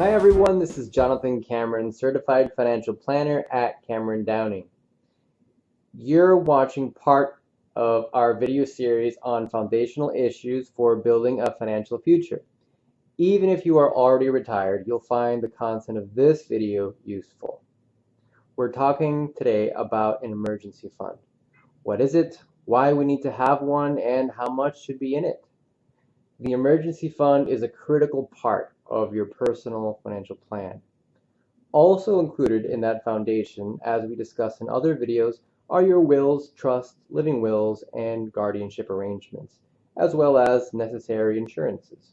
Hi everyone, this is Jonathan Cameron, Certified Financial Planner at CameronDowning. You're watching part of our video series on foundational issues for building a financial future. Even if you are already retired, you'll find the content of this video useful. We're talking today about an emergency fund. What is it, why we need to have one, and how much should be in it? The emergency fund is a critical part of your personal financial plan. Also included in that foundation, as we discussed in other videos, are your wills, trusts, living wills, and guardianship arrangements, as well as necessary insurances.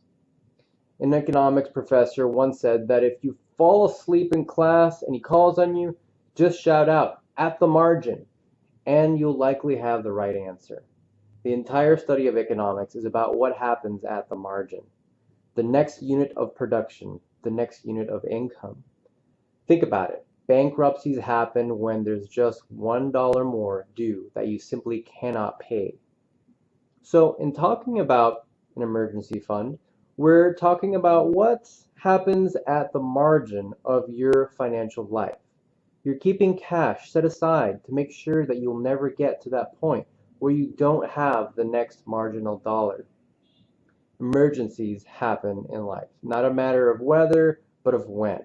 An economics professor once said that if you fall asleep in class and he calls on you, just shout out, "At the margin," and you'll likely have the right answer. The entire study of economics is about what happens at the margin, the next unit of production, the next unit of income. Think about it. Bankruptcies happen when there's just $1 more due that you simply cannot pay. So in talking about an emergency fund, we're talking about what happens at the margin of your financial life. You're keeping cash set aside to make sure that you'll never get to that point where you don't have the next marginal dollar. Emergencies happen in life, not a matter of whether, but of when.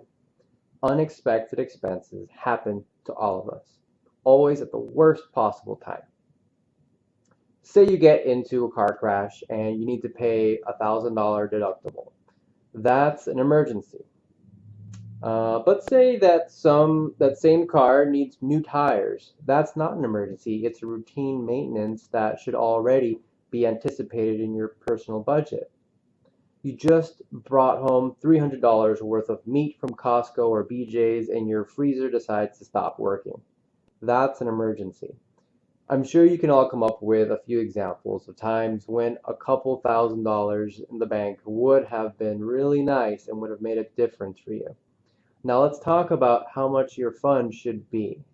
Unexpected expenses happen to all of us, always at the worst possible time. Say you get into a car crash and you need to pay a $1,000 deductible. That's an emergency. But say that that same car needs new tires. That's not an emergency. It's a routine maintenance that should already be anticipated in your personal budget. You just brought home $300 worth of meat from Costco or BJ's and your freezer decides to stop working. That's an emergency. I'm sure you can all come up with a few examples of times when a couple $1,000s in the bank would have been really nice and would have made a difference for you. Now let's talk about how much your fund should be.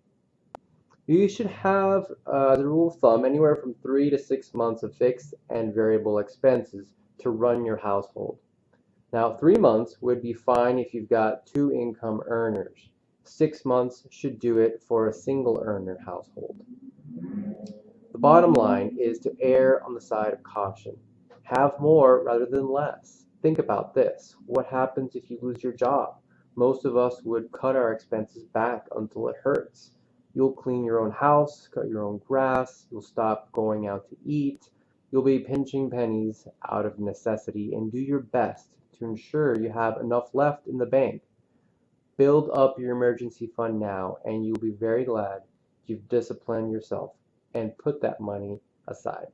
You should have, as a rule of thumb, anywhere from 3 to 6 months of fixed and variable expenses to run your household. Now, 3 months would be fine if you've got 2 income earners. 6 months should do it for a single earner household. The bottom line is to err on the side of caution. Have more rather than less. Think about this. What happens if you lose your job? Most of us would cut our expenses back until it hurts. You'll clean your own house, cut your own grass, you'll stop going out to eat, you'll be pinching pennies out of necessity and do your best to ensure you have enough left in the bank. Build up your emergency fund now and you'll be very glad you've disciplined yourself and put that money aside.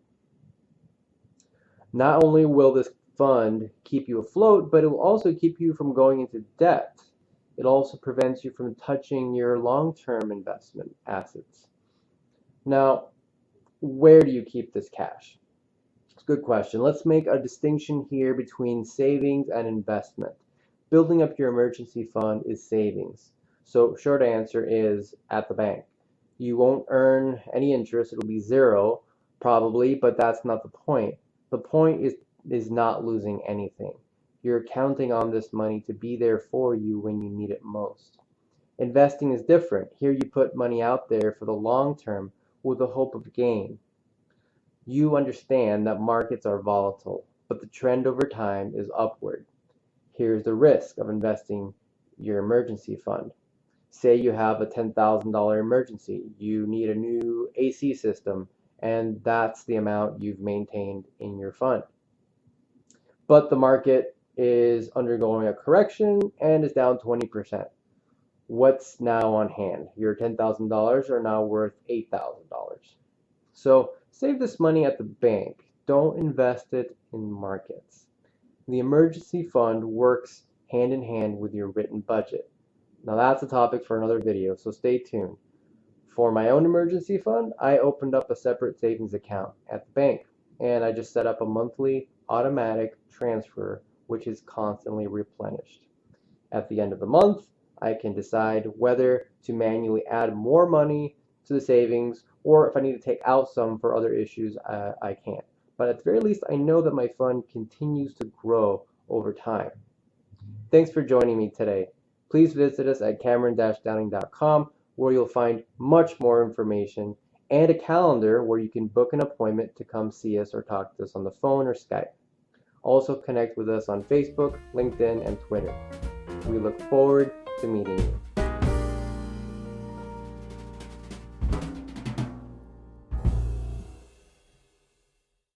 Not only will this fund keep you afloat, but it will also keep you from going into debt. It also prevents you from touching your long-term investment assets. Now, where do you keep this cash? It's a good question. Let's make a distinction here between savings and investment. Building up your emergency fund is savings. So short answer is at the bank. You won't earn any interest. It'll be zero probably, but that's not the point. The point is not losing anything. You're counting on this money to be there for you when you need it most. Investing is different. Here you put money out there for the long term with the hope of gain. You understand that markets are volatile, but the trend over time is upward. Here's the risk of investing your emergency fund. Say you have a $10,000 emergency. You need a new AC system, and that's the amount you've maintained in your fund. But the market is undergoing a correction and is down 20%. What's now on hand? Your $10,000 are now worth $8,000. So save this money at the bank. Don't invest it in markets. The emergency fund works hand in hand with your written budget. Now that's a topic for another video, so stay tuned. For my own emergency fund, I opened up a separate savings account at the bank, and I just set up a monthly automatic transfer which is constantly replenished. At the end of the month, I can decide whether to manually add more money to the savings, or if I need to take out some for other issues, I can. But at the very least, I know that my fund continues to grow over time. Thanks for joining me today. Please visit us at CameronDowning.com, where you'll find much more information and a calendar where you can book an appointment to come see us or talk to us on the phone or Skype. Also connect with us on Facebook, LinkedIn, and Twitter. We look forward to meeting you.